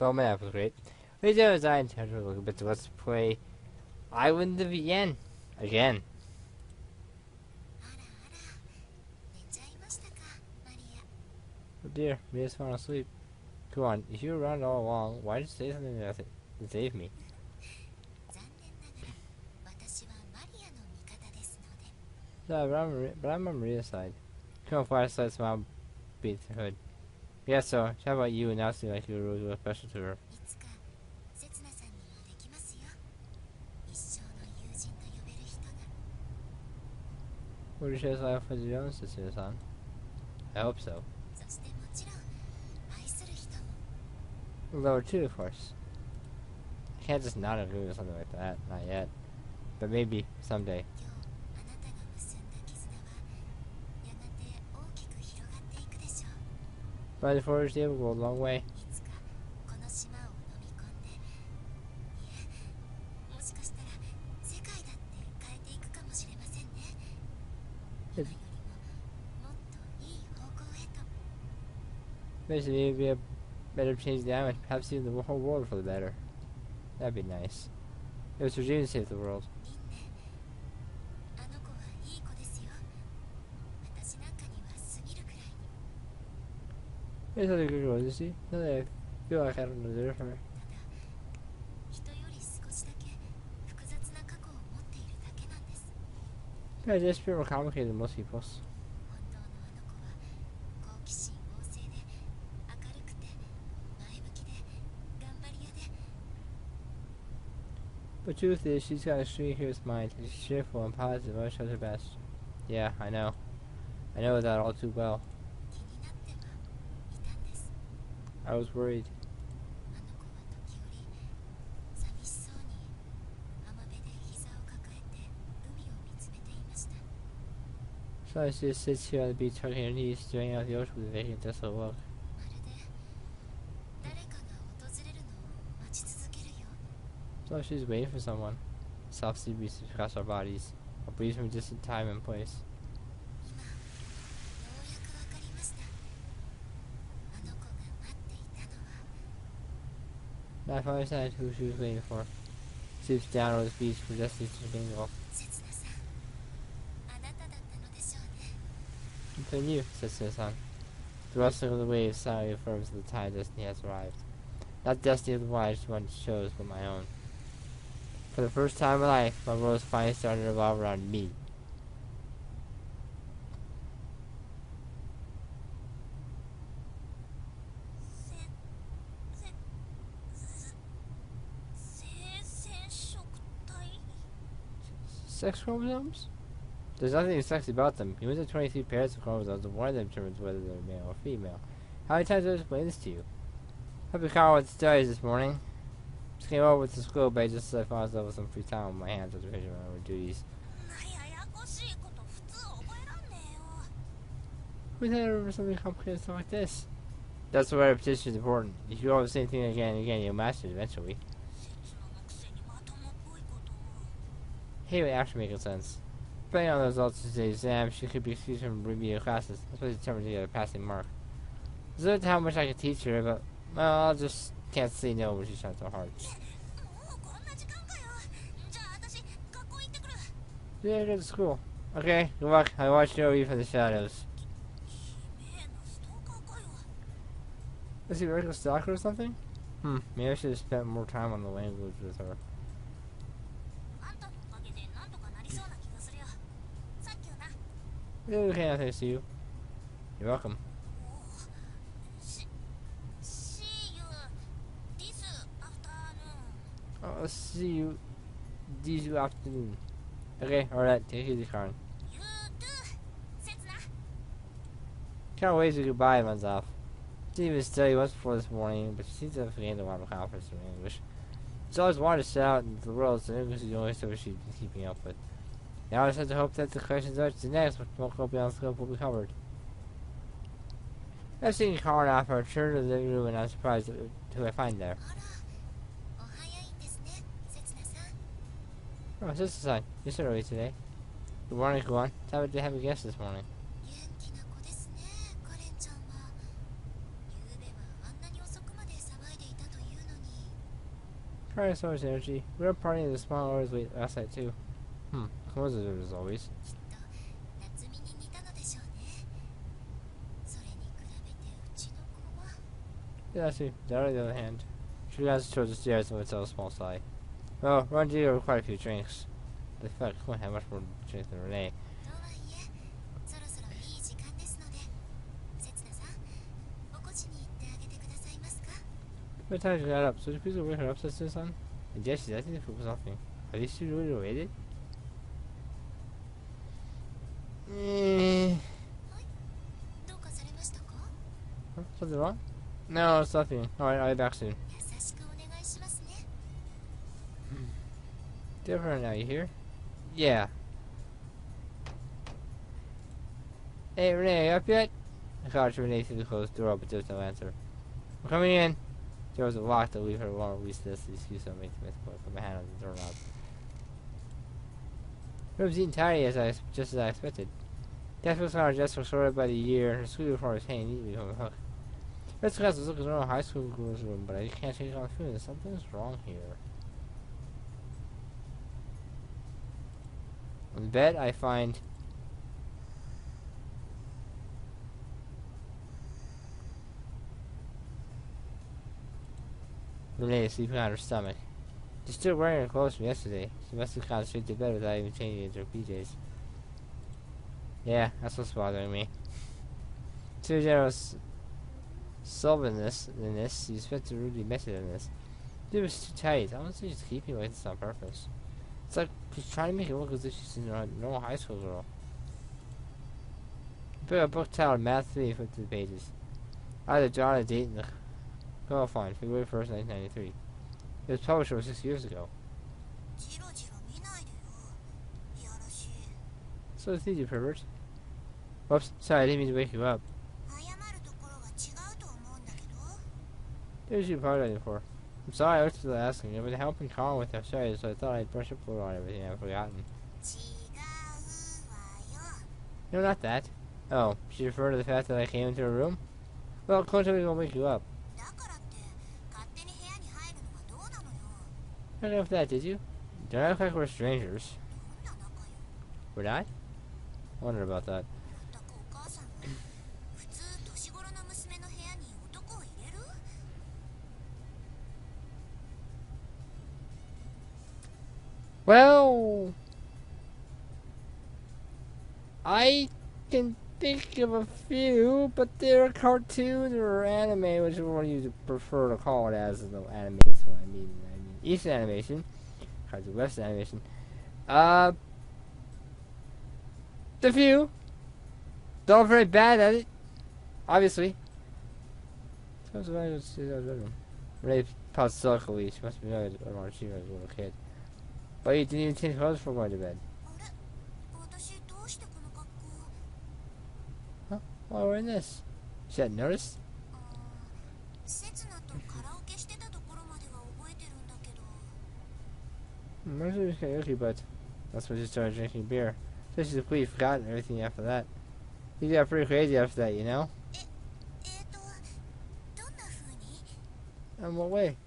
Well, my app was great. Video is I intend to look a bit. Let's play Island of Yen again. Oh dear, Mia's falling asleep. Come on, if you were around all along, why did you say something to save me? No, but I'm on Maria's side. Come on, flashlight, smile, beat the hood. Yeah, so, how about you announcing like you were really special to her? What did you say life with your own sister, son? I hope so. Lower too, of course. I can't just not agree with something like that. Not yet. But maybe, someday. By the forest, they will go a long way. Basically, it would be a better change the island, perhaps even the whole world for the better. That'd be nice. It was her dream to save the world. It's not a good girl, is she? Not that I feel like I don't deserve her. I just feel more complicated than most people's. But truth is, she's got a straight curious mind. She's cheerful and positive, always shows her best. Yeah, I know. I know that all too well. I was worried. So she just sits here on the beach, hugging her knees, staring out the ocean with a vacant, desolate look. So she's waiting for someone. Soft sea breezes across our bodies. A breeze from distant time and place. Now I finally understand who she was waiting for. Sleeps down over the beach for destiny to mingle. Between you, says Susan. The rustling of the waves silently affirms that the time destiny has arrived. Not the destiny of the wise one chose, but my own. For the first time in my life, my world is finally starting to revolve around me. Sex chromosomes? There's nothing sexy about them. Humans have 23 pairs of chromosomes, and one of them determines whether they're male or female. How many times have I explained this to you? I've been caught with studies this morning. Just came over with the school bag just as I found myself with some free time on my hands after finishing my own duties. Who the hell remember something complicated stuff like this? That's why repetition is important. If you do the same thing again and again, you'll master it eventually. Hey, it actually making sense. Depending on the results of today's exam, she could be excused from remedial classes. That's what determined to get a passing mark. There's limited how much I can teach her, but, well, I just can't say no when she's trying so hard. Yeah, go to school. Okay, good luck. I watch over you from the shadows. Is he a regular stalker or something? Maybe I should have spent more time on the language with her. Yeah, okay, nothing to see you. You're welcome. I'll see you this afternoon. Okay, alright, take it easy, Karen. Can't wait to goodbye runs off. Didn't even study once before this morning, but she seems to have gained a lot of confidence in English. She's always wanted to set out into the world, so English is the only stuff she's been keeping up with. Now I just have to hope that the questions are to next, but won't go beyond scope will be covered. I've seen Karen off, I return to the living room and I'm surprised at who I find there. Oh, Sister-san, you're so early today. Good morning, Kuan. Time to have a guest this morning. Trying so much energy. We were partying in the small hours late last night too. Coincidence as always. Yeah, see. Dara, on the other hand, she glanced towards the stairs and went to a small sigh. Well, Ron did have quite a few drinks. The fact couldn't have much more drinks than Renee. By the time she got up, so she please wake her up, sister, son? And yes, she's asking if it was nothing. Are these two really related? Something wrong? No, it's nothing. Alright, I'll be back soon. Different now, you hear? Yeah. Hey, Renee, up yet? I called Renee through the closed door, but there was no answer. I'm coming in. There was a lock to leave her alone, at least that's the excuse I made to put my hand on the doorknob. Her was eating tidy just as I expected. Desk was on her desk was sorted by the year, and her school uniform was hanging neatly from a hook. Rest class was looking like a normal high school girl's room, but I can't change my feeling. Something's wrong here. On the bed, I find Renee sleeping on her stomach. She's still wearing her clothes from yesterday. She must have gone straight to bed without even changing into her PJs. Yeah, that's what's bothering me. Too generous solventness in this, you spent to rudely messy in this. It was too tight. I don't think she's keeping like this on purpose. It's like she's trying to make it look as if she's a normal high school girl. I put a book titled Math 3 and flipped to the pages. I had drawn a date in the qualifying February 1st, 1993. It was published over 6 years ago. So it's easy, pervert. Whoops, sorry, I didn't mean to wake you up. What was you apologizing for? I'm sorry, I was just asking. I've been helping Colin with our studies, so I thought I'd brush up a little on everything I've forgotten. No, not that. Oh, she referred to the fact that I came into her room? Well, Colin told me won't wake you up. I don't know if that, did you? Don't act like we're strangers. We're not? I wonder about that. Well, I can think of a few, but they're cartoons or anime, which one you prefer to call it as the animation. I mean Eastern animation, cartoon Western animation. The few. They're all very bad at it, obviously. Renee paused sulkily. She must be annoyed when she was a little kid. But you didn't even change clothes before going to bed. Huh? Why we're in this? She hadn't noticed? I'm actually just karaoke, but that's when she started drinking beer. So she's completely forgotten everything after that. He got pretty crazy after that, you know? In what way?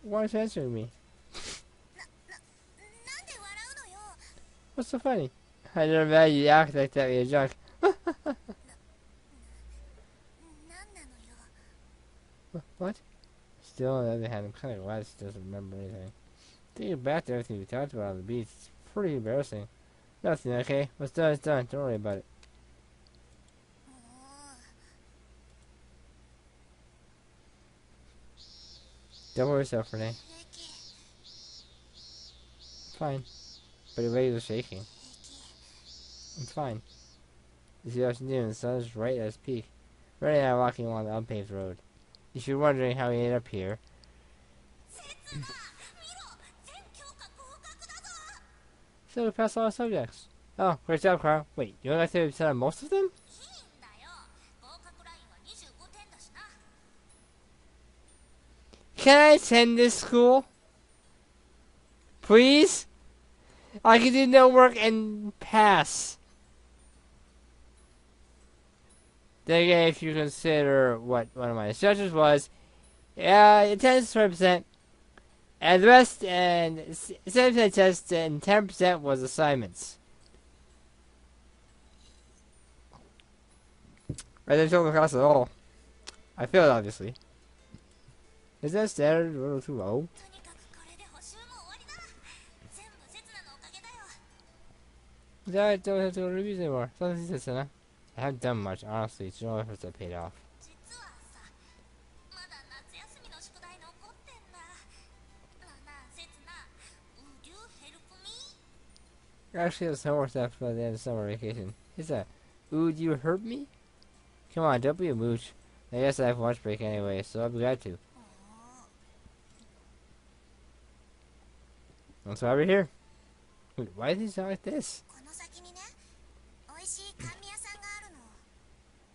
Why aren't you answering me? What's so funny? I never met you act like that when you're drunk. What? Still, on the other hand, I'm kind of glad she doesn't remember anything. Thinking back to everything we talked about on the beach, it's pretty embarrassing. Nothing, okay? What's done is done. Don't worry about it. Don't worry yourself, Renee. Fine. But your legs are shaking. I'm fine. It's the afternoon, the sun is right at its peak. Renee and I are walking along the unpaved road. If you're wondering how we ended up here... So we passed all our subjects. Oh, great job, Carl. Wait, you only got 30% on most of them? Can I attend this school? Please? I can do no work and pass. Then again, if you consider what one of my instructions was, attendance 20%, and the rest, and 70% tests, and 10% was assignments. I didn't show the class at all. I failed, obviously. Is that standard a little too low? I don't have to go to reviews anymore. I haven't done much, honestly. It's no efforts that paid off. Actually, have some more stuff by the end of summer vacation. Is that? Would you hurt me? Come on, don't be a mooch. I guess I have lunch break anyway, so I'll be glad to. That's why we're here. Wait, why does he sound like this?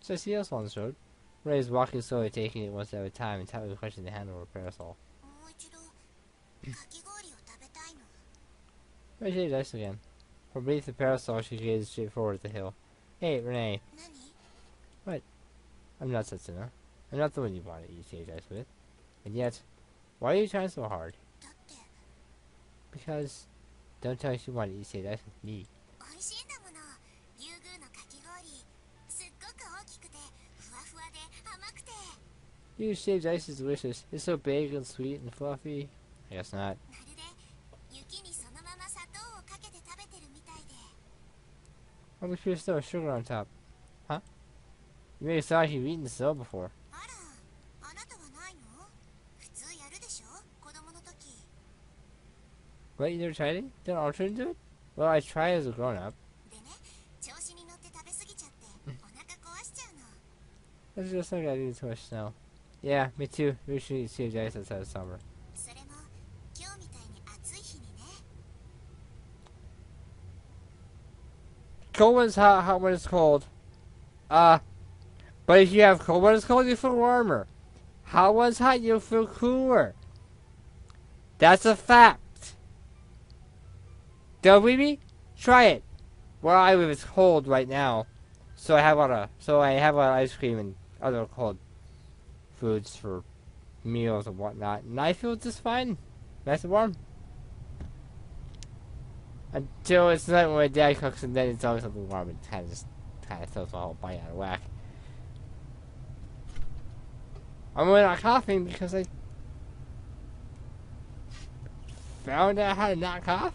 So I see else on this road. Ray is walking slowly, taking it one step at a time, and tightly clutching the handle of her parasol. Ray shaved ice again. From beneath the parasol, she gazed straight forward at the hill. Hey, Renee. What? I'm not Setsuna. I'm not the one you want to eat shaved ice with. And yet, why are you trying so hard? Because, don't tell me you want to eat shaved ice with me. You shaved ice is delicious. It's so big and sweet and fluffy. I guess not. I'll be curious though, sugar on top. Huh? You made it sound like you've eaten snow before. What, you never tried it? Don't alter into it? Well, I tried as a grown-up. That's just like I eat too much snow. Yeah, me too. We should eat shaved ice outside of summer. Cold one's hot, hot one is cold. But if you have cold one is cold, you feel warmer. Hot one's hot, you'll feel cooler. That's a fact. Don't believe me? Try it. Where I live, it's cold right now, so I have a lot of ice cream and other cold foods for meals and whatnot, and I feel just fine, nice and warm. Until it's night when my dad cooks, and then it's always something warm, and kind of throws my whole body out of whack. I'm really not coughing because I found out how to not cough.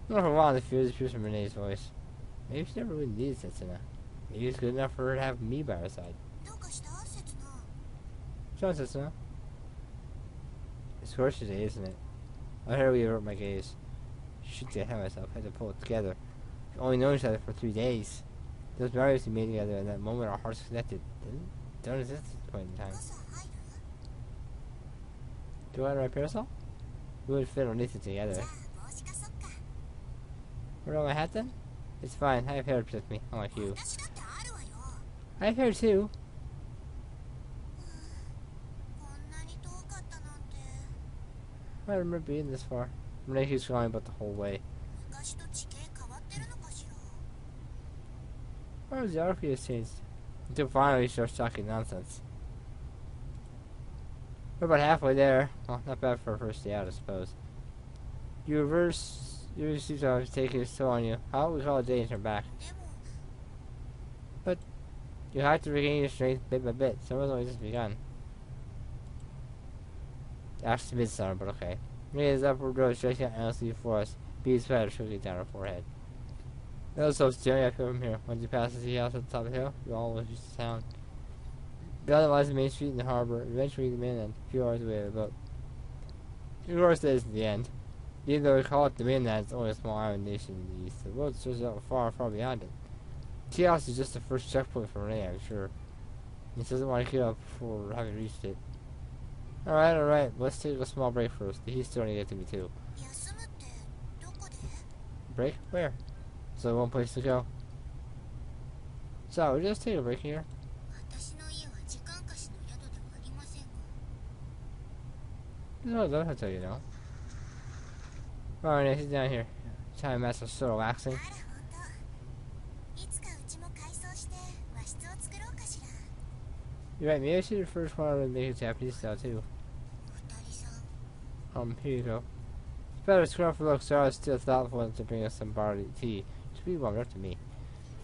Not for a while, the fears from Renee's voice. Maybe she never really needed Setsuna. Maybe it's good enough for her to have me by her side. Show Setsuna. It's Scorch's day, isn't it? I heard we avert my gaze. Shoot the head myself. I had to pull it together. We've only known each other for 3 days. Those memories we made together, in that moment our hearts connected. Don't exist at this point in time. Do I have my parasol? We would fit underneath it together. Where on my hat then? It's fine. I have hair to protect me, unlike you. I have hair too. I remember being this far. Renee keeps going about the whole way. Our geography has changed. Until finally she starts talking nonsense. We're about halfway there. Well, not bad for a first day out, I suppose. You seem to have taken its toll on you. How about we call it a day and turn back? But you have to regain your strength bit by bit. Summer's only just begun. Actually, midsummer, but okay. Renee's upward road stretching out endlessly before us. Beads sweat trickling down her forehead. It was so staring at from here. Once you pass the tea house at the top of the hill, you all reach the town. Beyond it lies the main street and the harbor, eventually the mainland, a few hours away by boat. Of course, that isn't the end. Even though we call it the mainland, it's only a small island nation in the east. The world stretches out far, far beyond it. Tea house is just the first checkpoint for Renee, I'm sure. He doesn't want to get up before having reached it. Alright, let's take a small break first. The heat's starting to get to me too. Break? Where? There's only one place to go. So, we'll just take a break here. No, don't have to, you know. Alright, sit down here. Time master's so relaxing. You're right, maybe I should the first one to make it Japanese style too. 二人さん Here you go. It's better to scrub for looks, so I was still thoughtful enough to bring us some barley tea. It should be warmed up to me.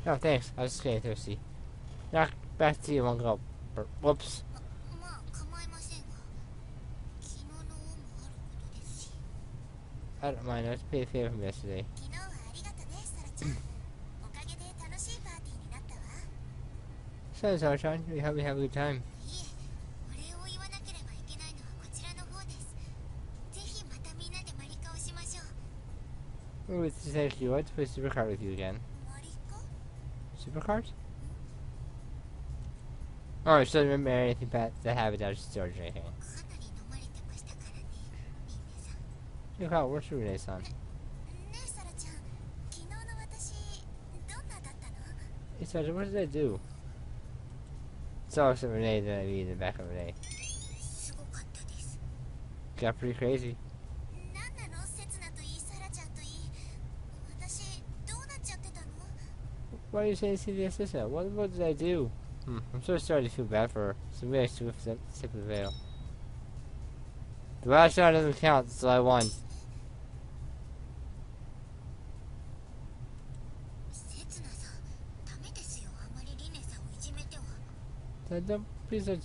Oh, thanks. I was just getting thirsty. Now, back to tea in one gulp. Whoops. まあ構いませんが昨日の恩もあることですし I don't mind. I just paid a favor from yesterday. 昨日はありがとねサラちゃんおかげで楽しいパーティーになったわ Thanks, Archon. You helped me have a good time. いえお礼を言わなければいけないのはこちらの方ですぜひまたみんなでマリカをしましょう Oh, it's thank you. I'd play Supercard with you again. マリカ Supercard? Oh, she doesn't remember anything about the habit out of storage or anything. かなり飲まれてましたからねリンネさん Look how it works for Renee-san. ねえサラちゃん昨日の私どんなだったの Hey, Sergeant, what did I do? It's all except Renee that I mean in the back of Renee. すごかったです Got pretty crazy. なんなの刹那といいサラちゃんといい私どうなっちゃってたの Why are you saying see the assistant? What did I do? I'm so starting to feel bad for her. So maybe I should lift the tip of the veil. The last shot doesn't count, so I won. 刹那さんダメですよあんまりリネさんをいじめては Don't please don't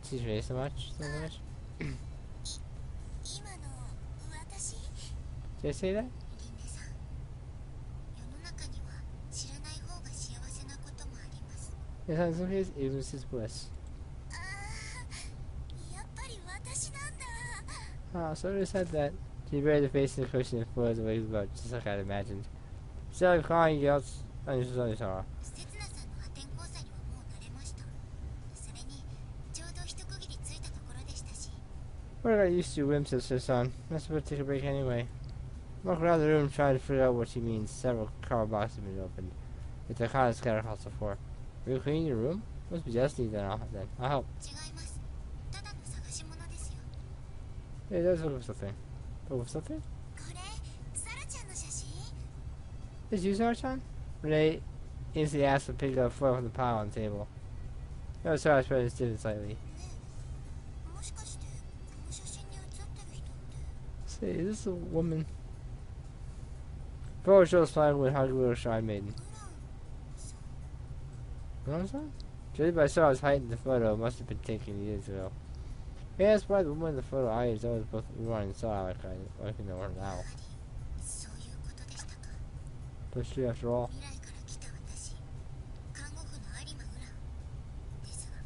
teach me so much. So much. 今の私 Did I say that? リンネさん世の中には知らない方が幸せなこともあります Yes, in some cases, ignorance is bliss. ああやっぱり私なんだ Ah, so I said that. She buried the face in the cushion and floated away with the boat, just like I'd imagined. Instead of crying, yelled, I just only saw her. 刹那さんの破天荒さにはもう慣れましたそれにちょうど一区切りついたところでしたし What I got used to whims said son. I'm supposed to take a break anyway. Walk around the room trying to figure out what she means. Several cardboard boxes have been opened. With the kind of scattered across the floor. Are you cleaning your room? Must be dusty then. I'll help. 違いますただの探し物ですよ Hey, let's look for something. Look for something? これサラちゃんの写真 Did you, Sarchan? Renee instantly asked and picked up a foil from the pile on the table. No, sorry, I was present stiffened slightly. ねえもしかしてこの写真に写ってる人って Say, is this a woman? Photo shows smiling with hungry little shy maiden. ウランさん What was that? Judging by Sarah's height in the photo, it must have been taken years ago. Yeah, that's why the woman in the photo I is always both Uran and Sarah like I know her や now. はりそういうことでしたか But it's true after all. 未来から来た私看護婦の有馬ウランですが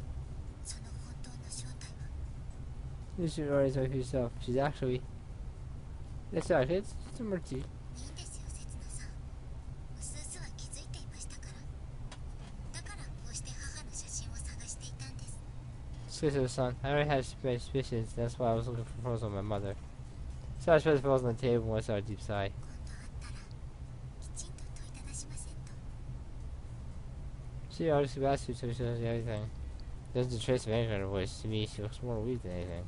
その本当の正体は You should already know for yourself. She's actually... That's right, kids. It's a mercy. いいんですよ刹那さんうすうすは気づいていましたからだからこうして母の写真を探していたんです Excuse me, son. I already had my suspicions. That's why I was looking for photos of my mother. So I spread the photos on the table and I saw a deep sigh. 今度会ったらきちんと問いただしませんと She honestly asked you to show us everything. There's a trace of anger in her voice. To me, she looks more weak than anything.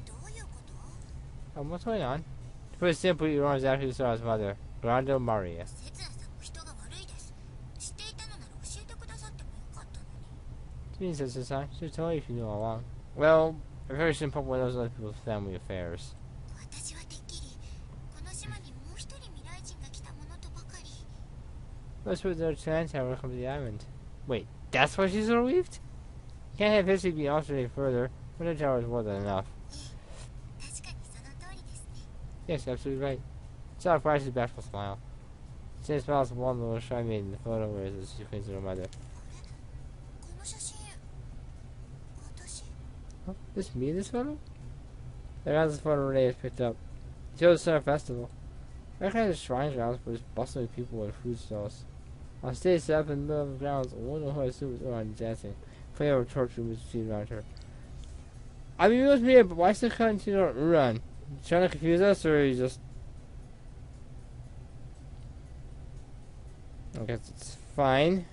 どういうこと What's going on? To put it simply, your arms actually saw his mother, Grando Maria. 刹那さんも人が悪いです知っていたのなら教えてくださってもよかったのに To me, says his son. Should have told you if you knew all along. Well, I've heard some people knows other people's family affairs. 私はてっきりこの島にもう一人未来人が来たものとばかり Let's put their chance to come to the island. Wait, that's why she's relieved? Can't have history be altered any further. One tower is more than enough. 確かにその通りですね Yes, absolutely right. Saw flashes bashful smile. She smiles upon the little shy maiden in the photo where as she clings to her mother. この写真私 Huh? This me in this photo? The grounds this photo Renee has picked up. It shows the summer festival. I recognize the shrine grounds, but it's bustling with people and food stalls. On stage set up in the middle of the grounds, a woman who I assume is Uran dancing. Flame of a torch room is seen around her. I mean, it was weird, but why still cutting to Uran? Trying to confuse us, or you just... I guess it's fine.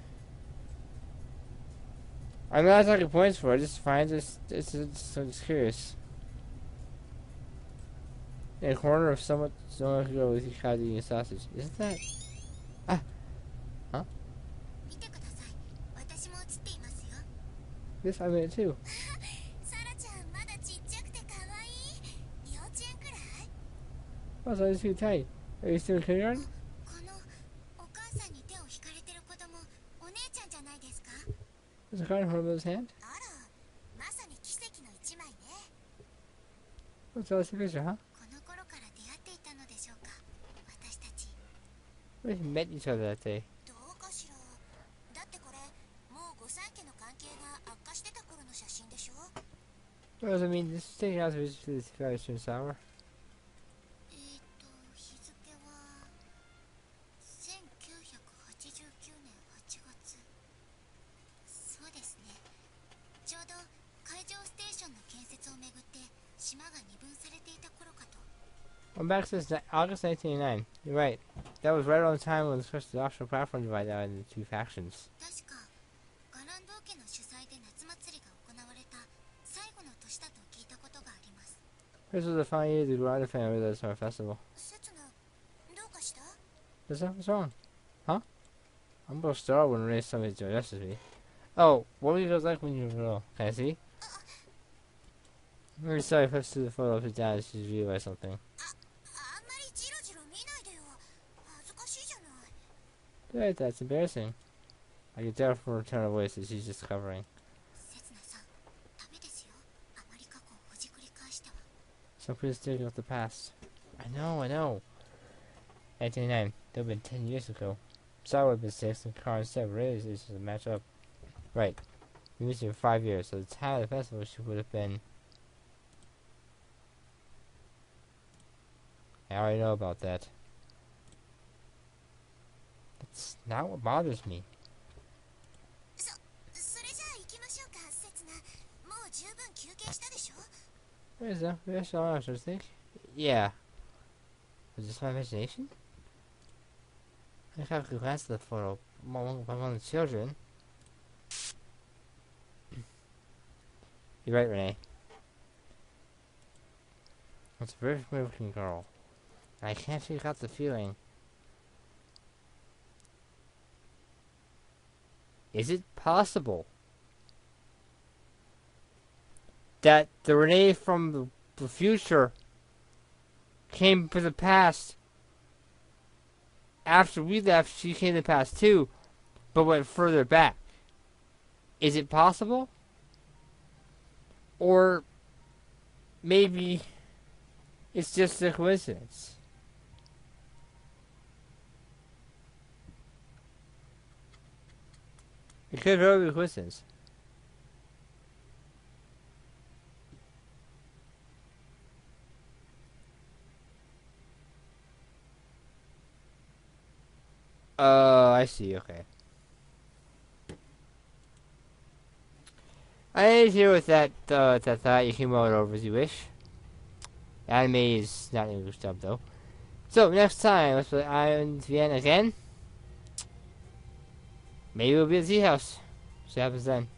I'm not talking points for it, just fine, I'm just curious. In a corner of someone could go with a eating a sausage. Isn't that... 見てください私も写っていますよ This I made it too. サラちゃんまだちっちゃくて可愛い。幼稚園くらい？ Oh, so it's too tight. Are you still in kindergarten? このお母さんに手を引かれてる子供、お姉ちゃんじゃないですか？ There's a card in Horrible's hand. あら、まさに奇跡の一枚ね。 What's all this picture, huh? この頃から出会っていたのでしょうか、私たち。 We met each other that day. どうかしら。だってこれもう御三家の関係が悪化してた頃の写真でしょ。 What does it mean? This is taking out this very soon sour. 日付は1989年8月。そうですね。ちょうど海上ステーションの建設をめぐって島が二分されていた頃かと。 I'm back since August 1989. You're right. That was right around the time when the offshore platform divided out into two factions. 確かガランド家の主催で夏祭りが行われた最後の年だと聞いたことがあります。 This was the final year the Granda family led us our festival. 刹那、どうかした？ What's wrong? Huh? I'm a little startled when Renee somebody addresses me. Oh, what were you guys like when you were little? Can I see? I'm really sorry if I see the photo upside down and she's realized something. あんまりジロジロ見ないでよ。恥ずかしいじゃない。 Good, that's embarrassing. I could tell from her tone of voice that she's just covering. 刹那さん、ダメですよ。あまり過去をほじくり返しては。 So please digging up the past. I know. 1999. That would have been 10 years ago. So would have been 6 and Car instead raised is to match up. Right. We missed her for 5 years, so the time of the festival she would have been. I already know about that. That's not what bothers me. それじゃあ行きましょうか、刹那。もう十分休憩したでしょ。 Where is that? Where's the I think? Yeah. Was this my imagination? I have to glance at the photo among the children. You're right, Renee. It's a very familiar looking girl. And I can't figure out the feeling. Is it possible that the Renee from the future came to the past after we left? She came to the past too, but went further back. Is it possible? Or maybe it's just a coincidence. It could very be a coincidence. I see, okay. I end here with that thought. You can roll it over as you wish. Anime is not English dub though. So next time, let's play Island Vienna again. Maybe we'll be at the Tea House. See what happens then.